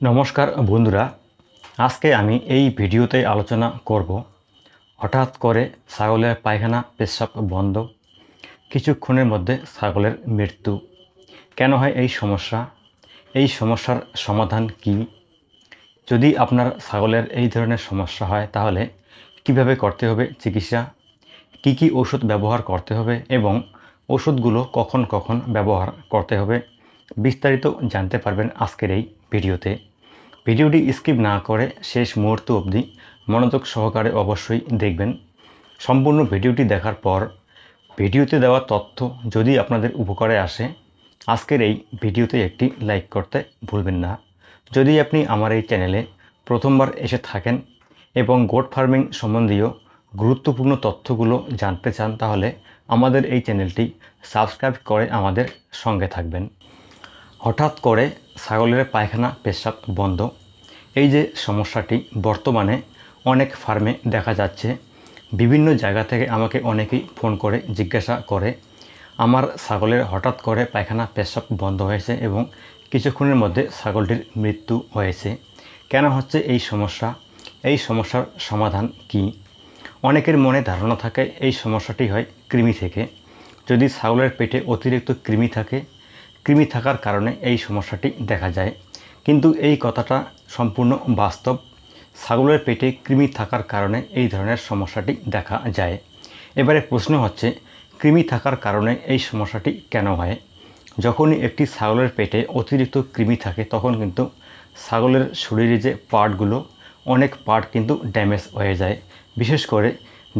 নমস্কার বন্ধুরা, আজকে আমি এই ভিডিওতে আলোচনা করব হঠাৎ করে ছাগলের পায়খানা পেচ্ছাব বন্ধ, কিছুক্ষণের মধ্যে ছাগলের মৃত্যু। কেন হয় এই সমস্যা? এই সমস্যার সমাধান কি? যদি আপনার ছাগলের এই ধরনের সমস্যা হয় তাহলে কিভাবে করতে হবে চিকিৎসা, কি কি ওষুধ ব্যবহার করতে হবে এবং ওষুধগুলো কখন কখন ব্যবহার করতে হবে, বিস্তারিত জানতে পারবেন আজকের এই ভিডিওতে। ভিডিওটি স্কিপ না করে শেষ মুহূর্ত অবধি মনোযোগ সহকারে অবশ্যই দেখবেন। সম্পূর্ণ ভিডিওটি দেখার পর ভিডিওতে দেওয়া তথ্য যদি আপনাদের উপকারে আসে, আজকের এই ভিডিওতে একটি লাইক করতে ভুলবেন না। যদি আপনি আমার এই চ্যানেলে প্রথমবার এসে থাকেন এবং গোট ফার্মিং সম্বন্ধীয় গুরুত্বপূর্ণ তথ্যগুলো জানতে চান, তাহলে আমাদের এই চ্যানেলটি সাবস্ক্রাইব করে আমাদের সঙ্গে থাকবেন। হঠাৎ করে ছাগলের পায়খানা পেচ্ছাব বন্ধ, এই যে সমস্যাটি বর্তমানে অনেক ফার্মে দেখা যাচ্ছে। বিভিন্ন জায়গা থেকে আমাকে অনেকেই ফোন করে জিজ্ঞাসা করে, আমার ছাগলের হঠাৎ করে পায়খানা পেচ্ছাব বন্ধ হয়েছে এবং কিছুক্ষণের মধ্যে ছাগলটির মৃত্যু হয়েছে। কেন হচ্ছে এই সমস্যা? এই সমস্যার সমাধান কি? অনেকের মনে ধারণা থাকে এই সমস্যাটি হয় কৃমি থেকে। যদি ছাগলের পেটে অতিরিক্ত কৃমি থাকে, কৃমি থাকার কারণে এই সমস্যাটি দেখা যায়, কিন্তু এই কথাটা সম্পূর্ণ বাস্তব। ছাগলের পেটে কৃমি থাকার কারণে এই ধরনের সমস্যাটি দেখা যায়। এবারে প্রশ্ন হচ্ছে, কৃমি থাকার কারণে এই সমস্যাটি কেন হয়? যখনই একটি ছাগলের পেটে অতিরিক্ত কৃমি থাকে তখন কিন্তু ছাগলের শরীরে যে পার্টগুলো, অনেক পার্ট কিন্তু ড্যামেজ হয়ে যায়। বিশেষ করে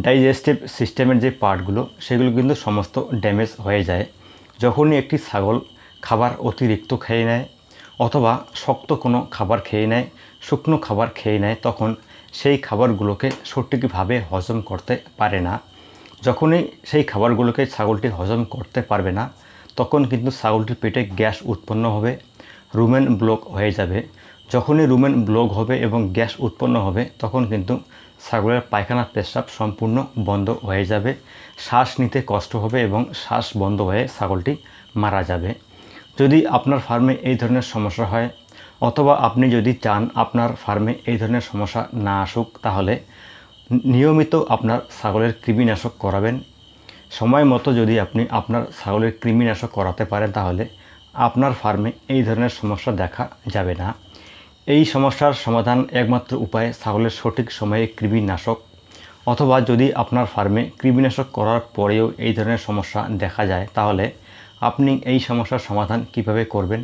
ডাইজেস্টিভ সিস্টেমের যে পার্টগুলো, সেগুলো কিন্তু সমস্ত ড্যামেজ হয়ে যায়। যখনই একটি ছাগল খাবার অতিরিক্ত খেয়ে নেয় অথবা শক্ত কোনো খাবার খেয়ে নেয়, শুকনো খাবার খেয়ে নেয়, তখন সেই খাবারগুলোকে সঠিকভাবে হজম করতে পারে না। যখনই সেই খাবারগুলোকে ছাগলটি হজম করতে পারবে না, তখন কিন্তু ছাগলটির পেটে গ্যাস উৎপন্ন হবে, রুমেন ব্লক হয়ে যাবে। যখনই রুমেন ব্লক হবে এবং গ্যাস উৎপন্ন হবে, তখন কিন্তু ছাগলের পায়খানা পেচ্ছাব সম্পূর্ণ বন্ধ হয়ে যাবে, শ্বাস নিতে কষ্ট হবে এবং শ্বাস বন্ধ হয়ে ছাগলটি মারা যাবে। যদি আপনার ফার্মে এই ধরনের সমস্যা হয় অথবা আপনি যদি চান আপনার ফার্মে এই ধরনের সমস্যা না আসুক, তাহলে নিয়মিত আপনার ছাগলের কৃমিনাশক করাবেন। সময় মতো যদি আপনি আপনার ছাগলের কৃমিনাশক করাতে পারেন, তাহলে আপনার ফার্মে এই ধরনের সমস্যা দেখা যাবে না। এই সমস্যার সমাধান একমাত্র উপায় ছাগলের সঠিক সময়ে কৃমিনাশক, অথবা যদি আপনার ফার্মে কৃমিনাশক করার পরেও এই ধরনের সমস্যা দেখা যায়, তাহলে আপনি এই সমস্যার সমাধান কিভাবে করবেন,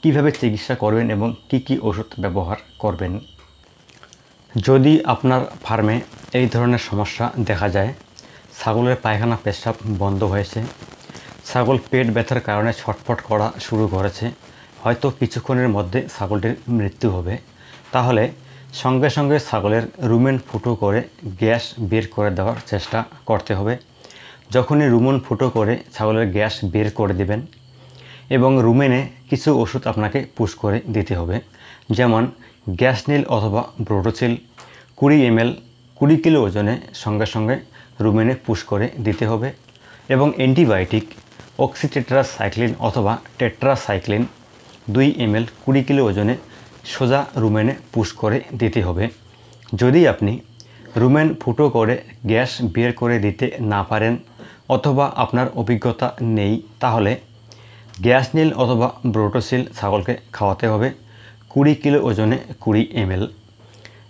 কিভাবে চিকিৎসা করবেন এবং কি কি ওষুধ ব্যবহার করবেন। যদি আপনার ফার্মে এই ধরনের সমস্যা দেখা যায়, ছাগলের পায়খানা পেচ্ছাব বন্ধ হয়েছে, ছাগল পেট ব্যথার কারণে ছটফট করা শুরু করেছে, হয়তো কিছুক্ষণের মধ্যে ছাগলটির মৃত্যু হবে, তাহলে সঙ্গে সঙ্গে ছাগলের রুমেন ফুটো করে গ্যাস বের করে দেওয়ার চেষ্টা করতে হবে। যখনই রুমেন ফুটো করে ছাগলের গ্যাস বের করে দেবেন এবং রুমেনে কিছু ওষুধ আপনাকে পুশ করে দিতে হবে, যেমন গ্যাসনিল অথবা ব্রোটোসিল 20 ml 20 কিলো ওজনে সঙ্গে সঙ্গে রুমেনে পুশ করে দিতে হবে, এবং অ্যান্টিবায়োটিক অক্সিটেট্রাসাইক্লিন অথবা টেট্রাসাইক্লিন 2 ml 20 কিলো ওজনে সোজা রুমেনে পুশ করে দিতে হবে। যদি আপনি রুমেন ফুটো করে গ্যাস বের করে দিতে না পারেন অথবা আপনার অভিজ্ঞতা নেই, তাহলে গ্যাসনিল অথবা ব্রোটোসিল ছাগলকে খাওয়াতে হবে 20 কিলো ওজনে 20 ml,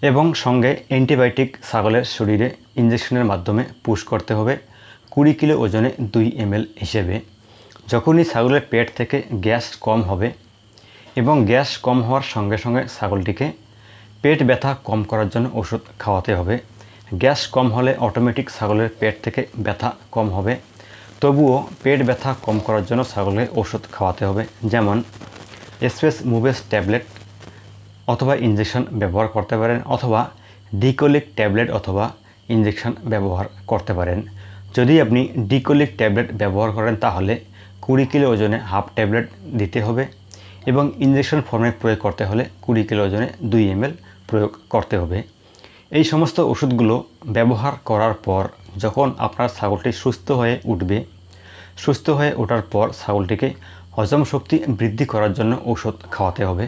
এবং সঙ্গে অ্যান্টিবায়োটিক ছাগলের শরীরে ইঞ্জেকশনের মাধ্যমে পুশ করতে হবে 20 কিলো ওজনে 2 ml হিসেবে। যখনই ছাগলের পেট থেকে গ্যাস কম হবে এবং গ্যাস কম হওয়ার সঙ্গে সঙ্গে ছাগলটিকে পেট ব্যথা কম করার জন্য ওষুধ খাওয়াতে হবে। গ্যাস কম হলে অটোমেটিক ছাগলের পেট থেকে ব্যথা কম হবে, তবুও পেট ব্যথা কম করার জন্য ছাগলের ওষুধ খাওয়াতে হবে, যেমন স্পেস মুভেস ট্যাবলেট অথবা ইঞ্জেকশন ব্যবহার করতে পারেন, অথবা ডিকোলিক ট্যাবলেট অথবা ইঞ্জেকশন ব্যবহার করতে পারেন। যদি আপনি ডিকোলিক ট্যাবলেট ব্যবহার করেন, তাহলে 20 কিলো ওজনে হাফ ট্যাবলেট দিতে হবে, এবং ইঞ্জেকশন ফর্মে প্রয়োগ করতে হলে 20 কিলো ওজনে 2 ml প্রয়োগ করতে হবে। এই সমস্ত ওষুধগুলো ব্যবহার করার পর যখন আপনার ছাগলটি সুস্থ হয়ে উঠবে, সুস্থ হয়ে ওঠার পর ছাগলটিকে হজম শক্তি বৃদ্ধি করার জন্য ওষুধ খাওয়াতে হবে।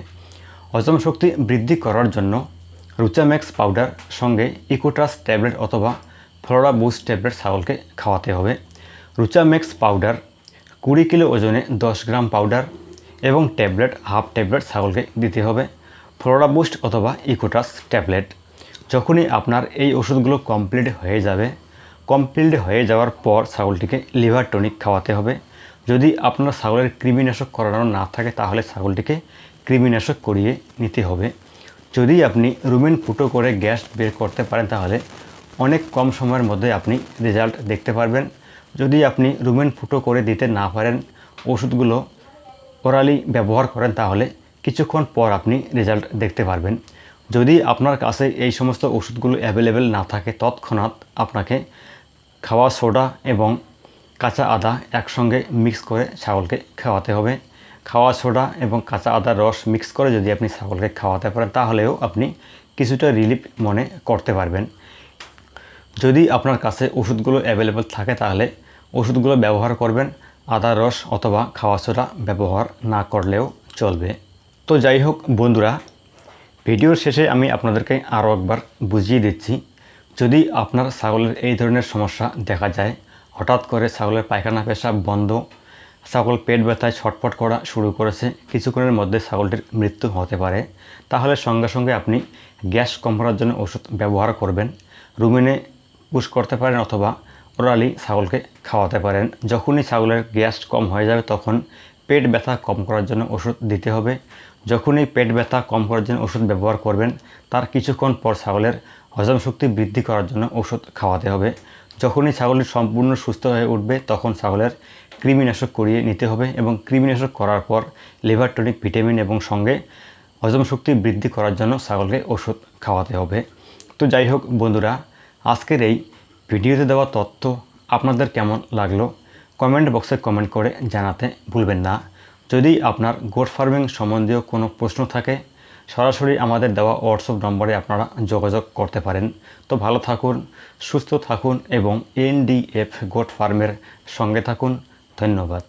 হজম শক্তি বৃদ্ধি করার জন্য রুচাম্যাক্স পাউডার সঙ্গে ইকোট্রাস ট্যাবলেট অথবা ফ্লোরা বুস্ট ট্যাবলেট ছাগলকে খাওয়াতে হবে। রুচাম্যাক্স পাউডার 20 কিলো ওজনে 10 গ্রাম পাউডার এবং ট্যাবলেট হাফ ট্যাবলেট ছাগলকে দিতে হবে। ফ্লোরা বুস্ট অথবা ইকোট্রাস ট্যাবলেট যখনই আপনার এই ওষুধগুলো কমপ্লিট হয়ে যাওয়ার পর ছাগলটিকে লিভার টনিক খাওয়াতে হবে। যদি আপনার ছাগলের কৃমিনাশক করানো না থাকে তাহলে ছাগলটিকে কৃমিনাশক করিয়ে নিতে হবে। যদি আপনি রুমেন ফুটো করে গ্যাস বের করতে পারেন তাহলে অনেক কম সময়ের মধ্যে আপনি রেজাল্ট দেখতে পারবেন। যদি আপনি রুমেন ফুটো করে দিতে না পারেন, ওষুধগুলো ওরালি ব্যবহার করেন, তাহলে কিছুক্ষণ পর আপনি রেজাল্ট দেখতে পারবেন। যদি আপনার কাছে এই সমস্ত ওষুধগুলো অ্যাভেলেবেল না থাকে তৎক্ষণাৎ আপনাকে খাওয়া সোডা এবং কাঁচা আদা একসঙ্গে মিক্স করে ছাগলকে খাওয়াতে হবে। খাওয়া সোডা এবং কাঁচা আদার রস মিক্স করে যদি আপনি ছাগলকে খাওয়াতে পারেন তাহলেও আপনি কিছুটা রিলিফ মনে করতে পারবেন। যদি আপনার কাছে ওষুধগুলো অ্যাভেলেবেল থাকে তাহলে ওষুধগুলো ব্যবহার করবেন, আদার রস অথবা খাওয়া সোডা ব্যবহার না করলেও চলবে। তো যাই হোক বন্ধুরা, ভিডিওর শেষে আমি আপনাদেরকে আরও একবার বুঝিয়ে দিচ্ছি, যদি আপনার ছাগলের এই ধরনের সমস্যা দেখা যায়, হঠাৎ করে ছাগলের পায়খানা পেশাব বন্ধ, ছাগল পেট ব্যথায় ছটফট করা শুরু করেছে, কিছুক্ষণের মধ্যে ছাগলটির মৃত্যু হতে পারে, তাহলে সঙ্গে সঙ্গে আপনি গ্যাস কম করার জন্য ওষুধ ব্যবহার করবেন। রুমেনে পুশ করতে পারেন অথবা ওরালি ছাগলকে খাওয়াতে পারেন। যখনই ছাগলের গ্যাস কম হয়ে যাবে তখন পেট ব্যথা কম করার জন্য ওষুধ দিতে হবে। যখনই পেট ব্যথা কম করার জন্য ওষুধ ব্যবহার করবেন তার কিছুক্ষণ পর ছাগলের হজম শক্তি বৃদ্ধি করার জন্য ওষুধ খাওয়াতে হবে। যখনই ছাগলটি সম্পূর্ণ সুস্থ হয়ে উঠবে তখন ছাগলের কৃমিনাশক করিয়ে নিতে হবে এবং কৃমিনাশক করার পর লিভার টনিক ভিটামিন এবং সঙ্গে হজম শক্তি বৃদ্ধি করার জন্য ছাগলকে ওষুধ খাওয়াতে হবে। তো যাই হোক বন্ধুরা, আজকের এই ভিডিওতে দেওয়া তথ্য আপনাদের কেমন লাগলো কমেন্ট বক্সে কমেন্ট করে জানাতে ভুলবেন না। যদি আপনার গোট ফার্মিং সম্বন্ধীয় কোনো প্রশ্ন থাকে সরাসরি আমাদের দেওয়া হোয়াটসঅ্যাপ নম্বরে আপনারা যোগাযোগ করতে পারেন। তো ভালো থাকুন, সুস্থ থাকুন এবং এনডিএফ গোট ফার্মের সঙ্গে থাকুন। ধন্যবাদ।